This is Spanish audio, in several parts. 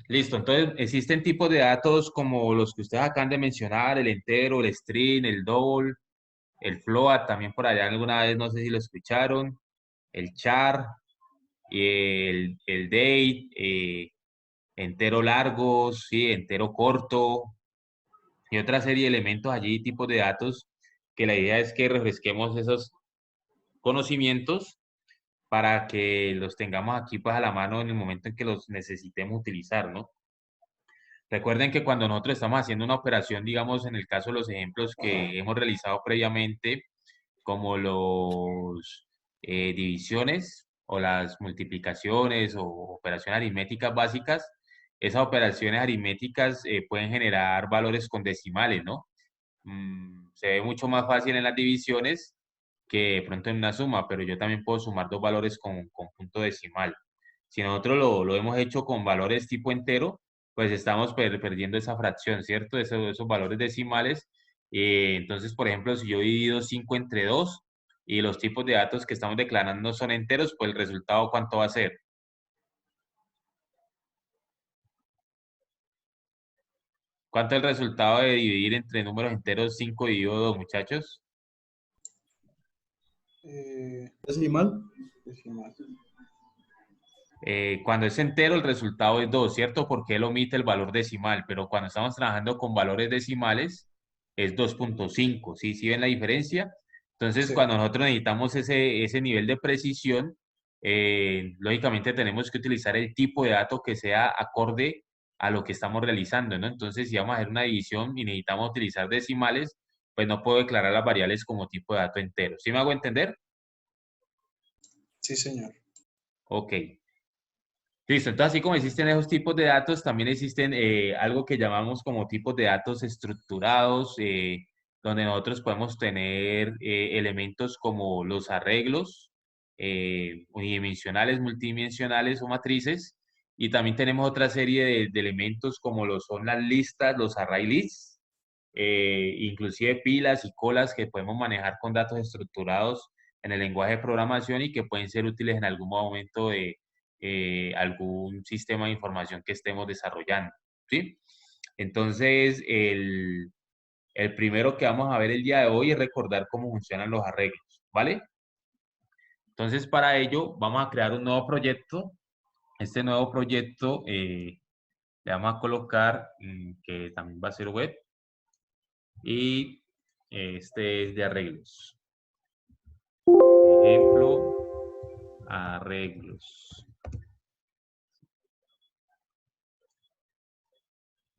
Listo, entonces existen tipos de datos como los que ustedes acaban de mencionar, el entero, el string, el double, el float, también por allá alguna vez, no sé si lo escucharon, el char, el date, entero largo, sí, entero corto, y otra serie de elementos allí, tipos de datos, que la idea es que refresquemos esos conocimientos para que los tengamos aquí pues a la mano en el momento en que los necesitemos utilizar, ¿no? Recuerden que cuando nosotros estamos haciendo una operación, digamos, en el caso de los ejemplos que hemos realizado previamente, como los divisiones o las multiplicaciones o operaciones aritméticas básicas, esas operaciones aritméticas pueden generar valores con decimales, ¿no? Se ve mucho más fácil en las divisiones que de pronto en una suma, pero yo también puedo sumar dos valores con punto decimal. Si nosotros lo hemos hecho con valores tipo entero, pues estamos perdiendo esa fracción, ¿cierto? Esos valores decimales. Entonces, por ejemplo, si yo divido 5 entre 2 y los tipos de datos que estamos declarando son enteros, pues el resultado, ¿cuánto va a ser? ¿Cuánto es el resultado de dividir entre números enteros 5 dividido 2, muchachos? Decimal. Decimal. Cuando es entero, el resultado es 2, ¿cierto? Porque él omite el valor decimal, pero cuando estamos trabajando con valores decimales es 2,5, ¿sí? ¿Sí ven la diferencia? Entonces, Sí. cuando nosotros necesitamos ese nivel de precisión, lógicamente tenemos que utilizar el tipo de dato que sea acorde a lo que estamos realizando, ¿no? Entonces, si vamos a hacer una división y necesitamos utilizar decimales, pues no puedo declarar las variables como tipo de dato entero. ¿Sí me hago entender? Sí, señor. Ok. Listo, entonces así como existen esos tipos de datos, también existen algo que llamamos como tipos de datos estructurados, donde nosotros podemos tener elementos como los arreglos unidimensionales, multidimensionales o matrices, y también tenemos otra serie de elementos como lo son las listas, los array lists, inclusive pilas y colas que podemos manejar con datos estructurados en el lenguaje de programación y que pueden ser útiles en algún momento de algún sistema de información que estemos desarrollando, ¿sí? Entonces, el primero que vamos a ver el día de hoy es recordar cómo funcionan los arreglos, ¿vale? Entonces, para ello, vamos a crear un nuevo proyecto. Este nuevo proyecto le vamos a colocar que también va a ser web y este es de arreglos. Ejemplo, arreglos.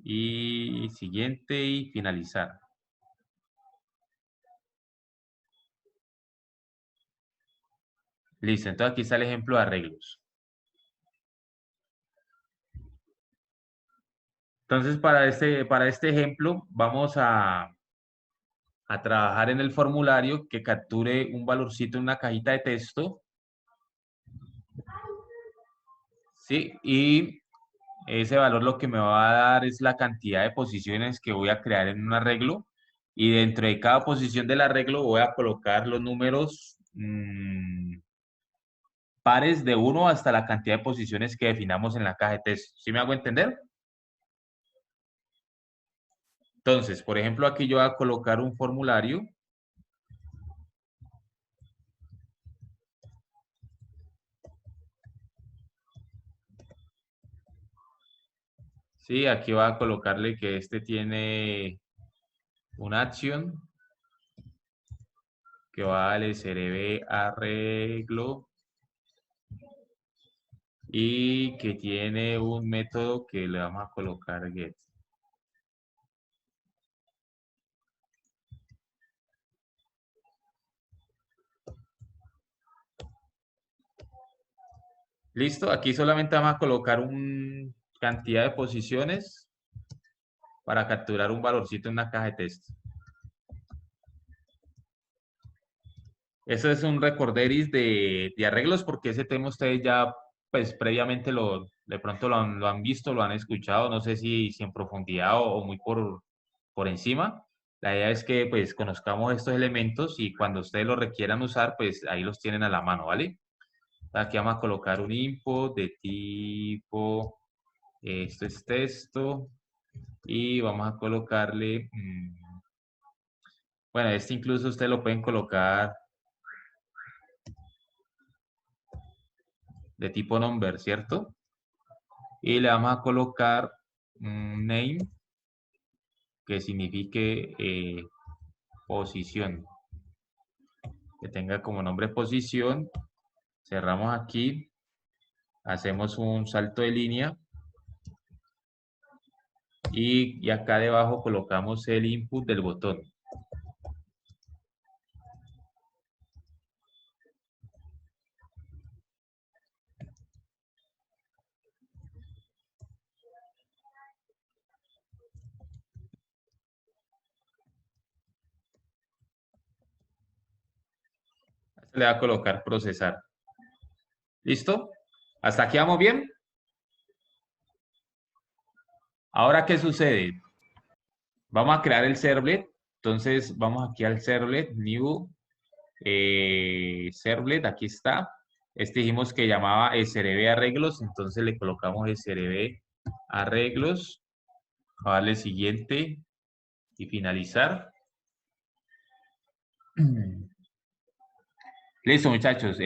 Y siguiente y finalizar. Listo, entonces aquí está el ejemplo de arreglos. Entonces, para este ejemplo, vamos a trabajar en el formulario que capture un valorcito en una cajita de texto, ¿sí? Y ese valor lo que me va a dar es la cantidad de posiciones que voy a crear en un arreglo. Y dentro de cada posición del arreglo voy a colocar los números pares de uno hasta la cantidad de posiciones que definamos en la caja de texto. ¿Sí me hago entender? Entonces, por ejemplo, aquí yo voy a colocar un formulario. Sí, aquí voy a colocarle que este tiene una acción que va al SRB arreglo y que tiene un método que le vamos a colocar get. Listo, aquí solamente vamos a colocar una cantidad de posiciones para capturar un valorcito en una caja de texto. Eso es un recorderis de arreglos porque ese tema ustedes ya pues previamente de pronto lo han visto, lo han escuchado, no sé si en profundidad o muy por encima. La idea es que pues conozcamos estos elementos y cuando ustedes los requieran usar, pues ahí los tienen a la mano, ¿vale? Aquí vamos a colocar un input de tipo Esto es texto. Y vamos a colocarle, bueno, este incluso ustedes lo pueden colocar de tipo number, ¿cierto? Y le vamos a colocar name, que signifique posición, que tenga como nombre posición. Cerramos aquí, hacemos un salto de línea y acá debajo colocamos el input del botón. Le va a colocar procesar. ¿Listo? ¿Hasta aquí vamos bien? Ahora, ¿qué sucede? Vamos a crear el servlet. Entonces, vamos aquí al servlet, new servlet, aquí está. Este dijimos que llamaba SRB arreglos, entonces le colocamos SRB arreglos. A darle siguiente y finalizar. Listo, muchachos.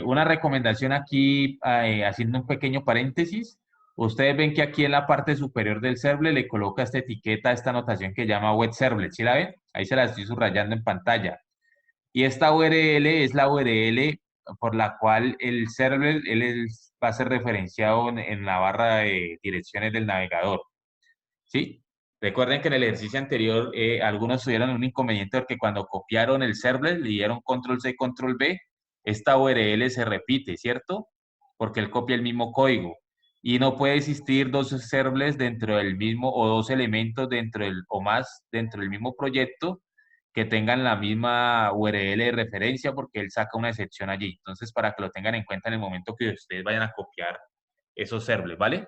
Una recomendación aquí, haciendo un pequeño paréntesis. Ustedes ven que aquí en la parte superior del servlet le coloca esta etiqueta, esta anotación que llama web servlet. ¿Sí la ven? Ahí se la estoy subrayando en pantalla. Y esta URL es la URL por la cual el servlet va a ser referenciado en la barra de direcciones del navegador. ¿Sí? Recuerden que en el ejercicio anterior algunos tuvieron un inconveniente porque cuando copiaron el servlet, le dieron control C, control V, esta URL se repite, ¿cierto? Porque él copia el mismo código. Y no puede existir dos servlets dentro del mismo o dos elementos dentro del o más dentro del mismo proyecto que tengan la misma URL de referencia porque él saca una excepción allí. Entonces, para que lo tengan en cuenta en el momento que ustedes vayan a copiar esos servlets, ¿vale?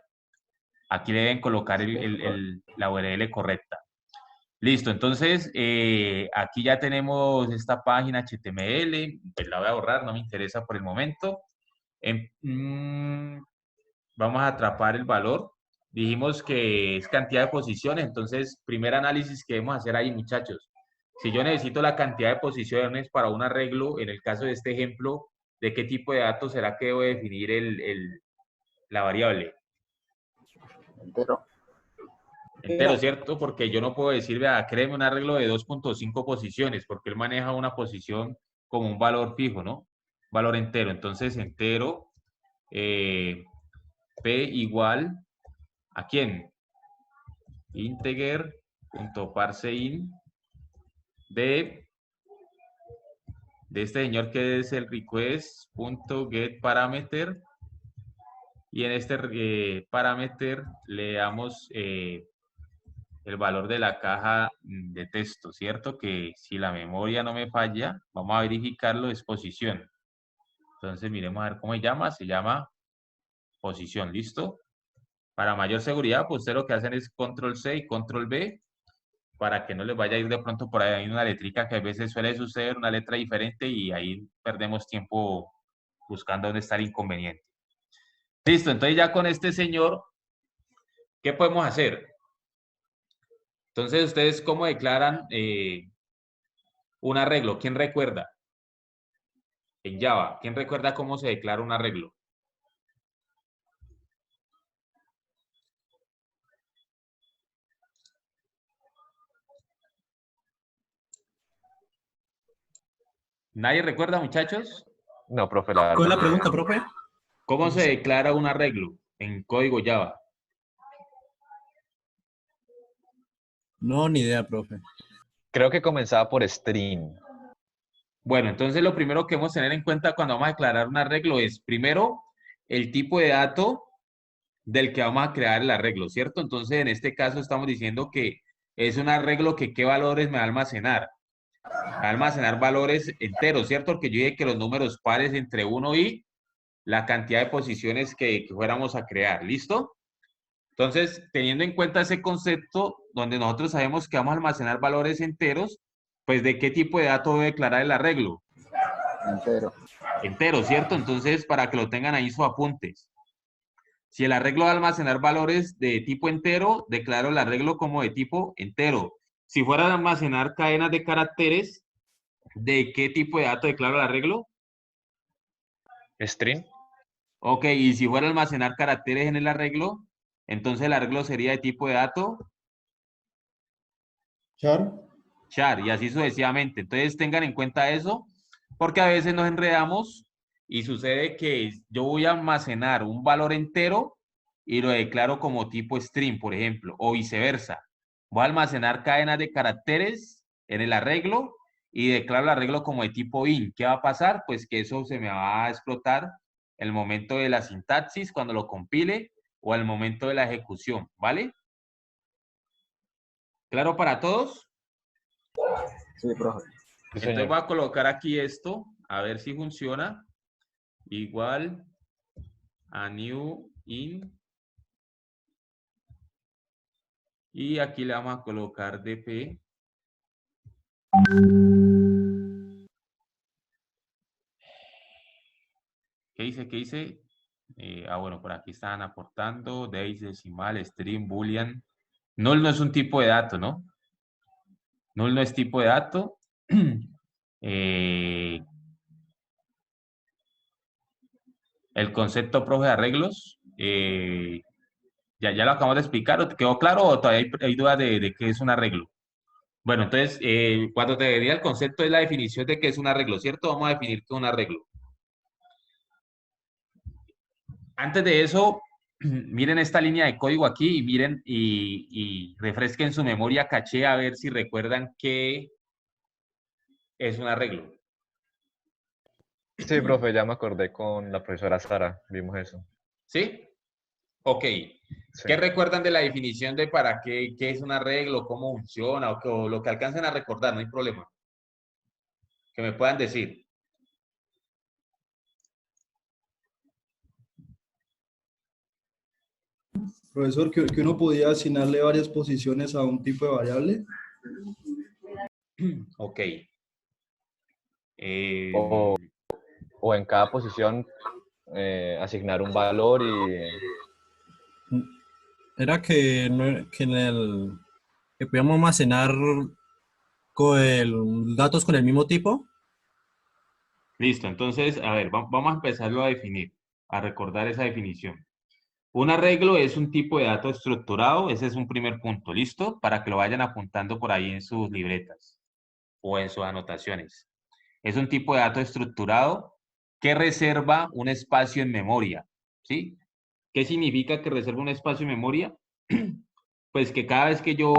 Aquí deben colocar la URL correcta. Listo, entonces aquí ya tenemos esta página HTML, pues la voy a borrar, no me interesa por el momento. Vamos a atrapar el valor. Dijimos que es cantidad de posiciones, entonces primer análisis que debemos hacer ahí, muchachos. Si yo necesito la cantidad de posiciones para un arreglo, en el caso de este ejemplo, ¿de qué tipo de datos será que debo definir la variable? Entero. Entero, ¿cierto? Porque yo no puedo decir, vea, créeme un arreglo de 2.5 posiciones, porque él maneja una posición como un valor fijo, ¿no? Valor entero. Entonces, entero, P igual, ¿a quién? Integer.parseInt de este señor que es el request.getParameter. Y en este parameter le damos el valor de la caja de texto, ¿cierto? Que si la memoria no me falla, vamos a verificarlo, es posición. Entonces, miremos a ver cómo se llama posición, ¿listo? Para mayor seguridad, pues ustedes lo que hacen es control C y control V, para que no les vaya a ir de pronto por ahí una letrica que a veces suele suceder, una letra diferente, y ahí perdemos tiempo buscando dónde está el inconveniente. Listo, entonces ya con este señor, ¿qué podemos hacer? Entonces, ¿ustedes cómo declaran un arreglo? ¿Quién recuerda? En Java, ¿quién recuerda cómo se declara un arreglo? ¿Nadie recuerda, muchachos? No, profe, ¿Cuál es la pregunta, profe? ¿Cómo se declara un arreglo en código Java? No, ni idea, profe. Creo que comenzaba por string. Bueno, entonces lo primero que debemos tener en cuenta cuando vamos a declarar un arreglo es, primero, el tipo de dato del que vamos a crear el arreglo, ¿cierto? Entonces, en este caso estamos diciendo que es un arreglo que qué valores me va a almacenar. Me va a almacenar valores enteros, ¿cierto? Porque yo dije que los números pares entre 1 y la cantidad de posiciones que fuéramos a crear, ¿listo? Entonces, teniendo en cuenta ese concepto, donde nosotros sabemos que vamos a almacenar valores enteros, pues ¿de qué tipo de dato debe declarar el arreglo? Entero. Entero, ¿cierto? Entonces, para que lo tengan ahí sus apuntes. Si el arreglo va a almacenar valores de tipo entero, declaro el arreglo como de tipo entero. Si fuera a almacenar cadenas de caracteres, ¿de qué tipo de dato declaro el arreglo? String. Ok, y si fuera a almacenar caracteres en el arreglo, entonces el arreglo sería de tipo de dato Char. char, y así sucesivamente. Entonces tengan en cuenta eso, porque a veces nos enredamos y sucede que yo voy a almacenar un valor entero y lo declaro como tipo string, por ejemplo, o viceversa. Voy a almacenar cadenas de caracteres en el arreglo y declaro el arreglo como de tipo int. ¿Qué va a pasar? Pues que eso se me va a explotar el momento de la sintaxis, cuando lo compile, o al momento de la ejecución, ¿vale? ¿Claro para todos? Sí, profe. Sí, Entonces señor. voy a colocar aquí esto, a ver si funciona. Igual a new in. Y aquí le vamos a colocar dp. ¿Qué dice? ¿Qué dice? Bueno, por aquí estaban aportando. Days, decimal, string, boolean. Null no es un tipo de dato, ¿no? Null no es tipo de dato. Eh, el concepto, profe, de arreglos. Ya lo acabamos de explicar. ¿O te quedó claro o todavía hay dudas de qué es un arreglo? Bueno, entonces, cuando te diría el concepto es la definición de qué es un arreglo, ¿cierto? Vamos a definir qué es un arreglo. Antes de eso, miren esta línea de código aquí y miren y refresquen su memoria caché a ver si recuerdan qué es un arreglo. Sí, profe, ya me acordé con la profesora Sara, vimos eso. ¿Sí? Ok. Sí. ¿Qué recuerdan de la definición de para qué es un arreglo, cómo funciona o lo que alcancen a recordar? No hay problema. Que me puedan decir. Profesor, que uno podía asignarle varias posiciones a un tipo de variable. Ok. O en cada posición asignar un valor y... Era que, que en el que podíamos almacenar datos con el mismo tipo. Listo, entonces, a ver, vamos a empezarlo a definir, a recordar esa definición. Un arreglo es un tipo de dato estructurado, ese es un primer punto, ¿listo? Para que lo vayan apuntando por ahí en sus libretas o en sus anotaciones. Es un tipo de dato estructurado que reserva un espacio en memoria, ¿sí? ¿Qué significa que reserva un espacio en memoria? Pues que cada vez que yo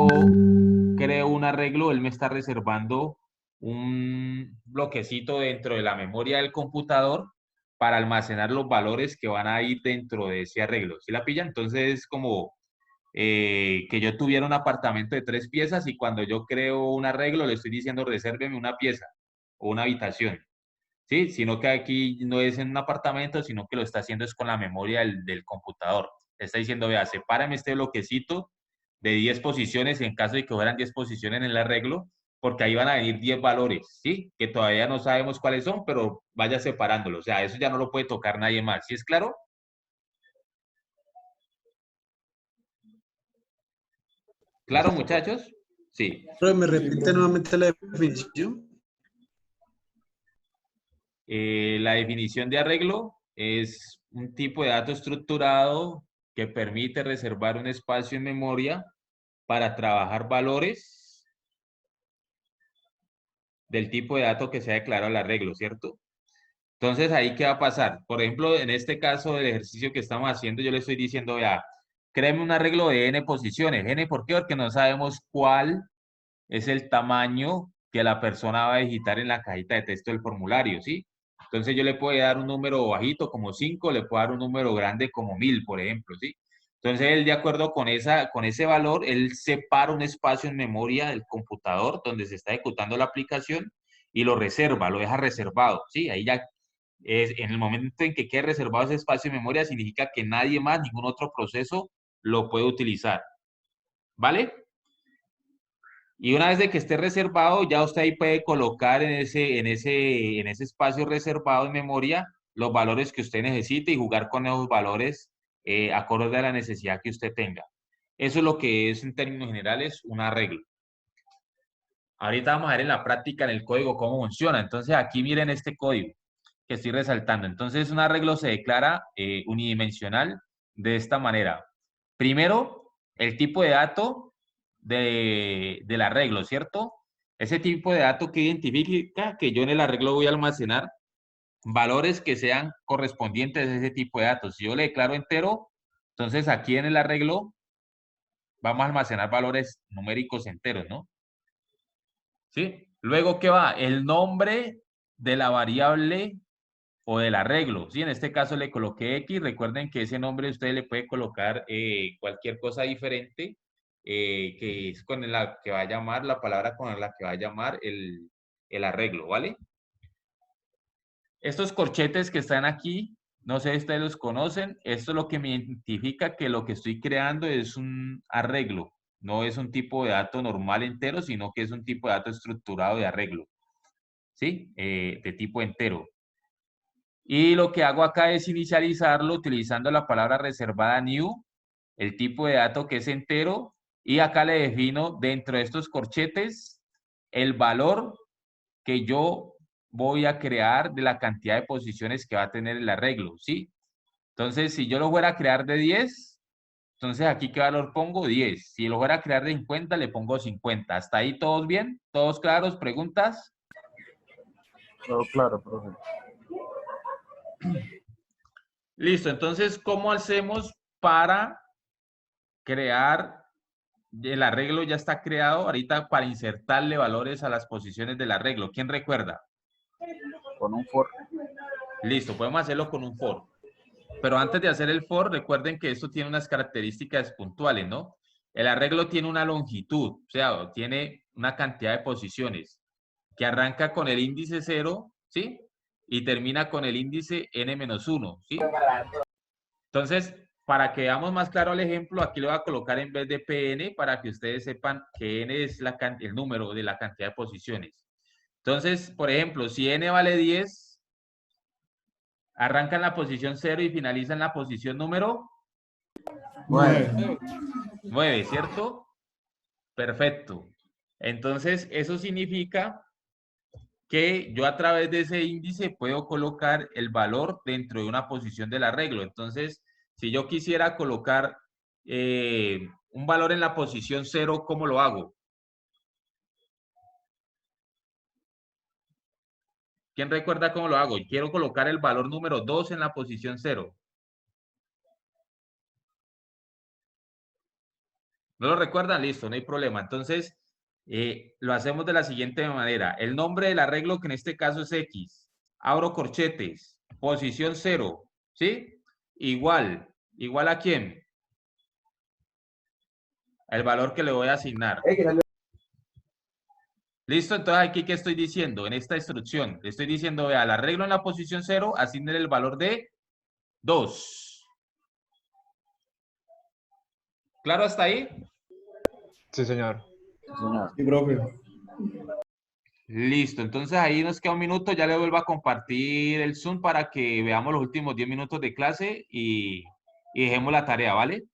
creo un arreglo, él me está reservando un bloquecito dentro de la memoria del computador para almacenar los valores que van a ir dentro de ese arreglo. ¿Sí la pillan? Entonces es como que yo tuviera un apartamento de 3 piezas y cuando yo creo un arreglo le estoy diciendo resérveme una pieza o una habitación. ¿Sí? Sino que aquí no es en un apartamento, sino que lo está haciendo es con la memoria del computador. Le está diciendo, vea, sepárame este bloquecito de 10 posiciones en caso de que fueran 10 posiciones en el arreglo, porque ahí van a venir 10 valores, ¿sí? Que todavía no sabemos cuáles son, pero vaya separándolo. O sea, eso ya no lo puede tocar nadie más. ¿Sí es claro? ¿Claro, Listo, profe. muchachos? Sí. Profe, ¿me repite nuevamente la definición? La definición de arreglo es un tipo de dato estructurado que permite reservar un espacio en memoria para trabajar valores del tipo de dato que se ha declarado el arreglo, ¿cierto? Entonces, ¿ahí qué va a pasar? Por ejemplo, en este caso del ejercicio que estamos haciendo, yo le estoy diciendo, vea, créeme un arreglo de n posiciones. ¿N por qué? Porque no sabemos cuál es el tamaño que la persona va a digitar en la cajita de texto del formulario, ¿sí? Entonces yo le puedo dar un número bajito como 5, le puedo dar un número grande como 1000, por ejemplo, ¿sí? Entonces él, de acuerdo con ese valor, él separa un espacio en memoria del computador donde se está ejecutando la aplicación y lo reserva, lo deja reservado, ¿sí? Ahí ya en el momento en que quede reservado ese espacio en memoria, significa que nadie más, ningún otro proceso lo puede utilizar, ¿vale? Y una vez de que esté reservado, ya usted ahí puede colocar en ese espacio reservado en memoria los valores que usted necesite y jugar con esos valores acorde a la necesidad que usted tenga. Eso es lo que es, en términos generales, un arreglo. Ahorita vamos a ver en la práctica, en el código, cómo funciona. Entonces, aquí miren este código que estoy resaltando. Entonces, un arreglo se declara unidimensional de esta manera. Primero, el tipo de dato del arreglo, ¿cierto? Ese tipo de dato que identifica que yo en el arreglo voy a almacenar valores que sean correspondientes a ese tipo de datos. Si yo le declaro entero, entonces aquí en el arreglo vamos a almacenar valores numéricos enteros, ¿no? ¿Sí? Luego, ¿qué va? El nombre de la variable o del arreglo. ¿Sí? En este caso le coloqué X. Recuerden que ese nombre usted le puede colocar cualquier cosa diferente, que es con la que va a llamar, la palabra con la que va a llamar el arreglo, ¿vale? Estos corchetes que están aquí, no sé si ustedes los conocen, esto es lo que me identifica que lo que estoy creando es un arreglo. No es un tipo de dato normal entero, sino que es un tipo de dato estructurado de arreglo. ¿Sí? De tipo entero. Y lo que hago acá es inicializarlo utilizando la palabra reservada new, el tipo de dato que es entero, y acá le defino dentro de estos corchetes el valor que yo voy a crear de la cantidad de posiciones que va a tener el arreglo, ¿sí? Entonces, si yo lo fuera a crear de 10, entonces aquí ¿qué valor pongo? 10. Si lo fuera a crear de 50, le pongo 50. ¿Hasta ahí todos bien? ¿Todos claros? ¿Preguntas? Todo claro, profe. Listo, entonces, ¿cómo hacemos para crear el arreglo? Ya está creado ahorita para insertarle valores a las posiciones del arreglo. ¿Quién recuerda? Con un for. Listo, podemos hacerlo con un for. Pero antes de hacer el for, recuerden que esto tiene unas características puntuales, ¿no? El arreglo tiene una longitud, o sea, tiene una cantidad de posiciones que arranca con el índice 0, ¿sí? Y termina con el índice n-1, ¿sí? Entonces, para que veamos más claro el ejemplo, aquí le voy a colocar en vez de pn para que ustedes sepan que n es el número de la cantidad de posiciones. Entonces, por ejemplo, si n vale 10, arranca en la posición 0 y finaliza en la posición número 9. 9, ¿cierto? Perfecto. Entonces, eso significa que yo a través de ese índice puedo colocar el valor dentro de una posición del arreglo. Entonces, si yo quisiera colocar un valor en la posición 0, ¿cómo lo hago? ¿Quién recuerda cómo lo hago? Quiero colocar el valor número 2 en la posición 0. ¿No lo recuerdan? Listo, no hay problema. Entonces, lo hacemos de la siguiente manera. El nombre del arreglo, que en este caso es X. Abro corchetes. Posición 0. ¿Sí? Igual. ¿Igual a quién? El valor que le voy a asignar. ¿Listo? Entonces, aquí, ¿qué estoy diciendo? En esta instrucción, le estoy diciendo, vea, al arreglo en la posición 0, asignarle el valor de 2. ¿Claro hasta ahí? Sí, señor. Sí, señor. Sí, profe. Listo, entonces ahí nos queda un minuto, ya le vuelvo a compartir el Zoom para que veamos los últimos 10 minutos de clase y dejemos la tarea, ¿vale?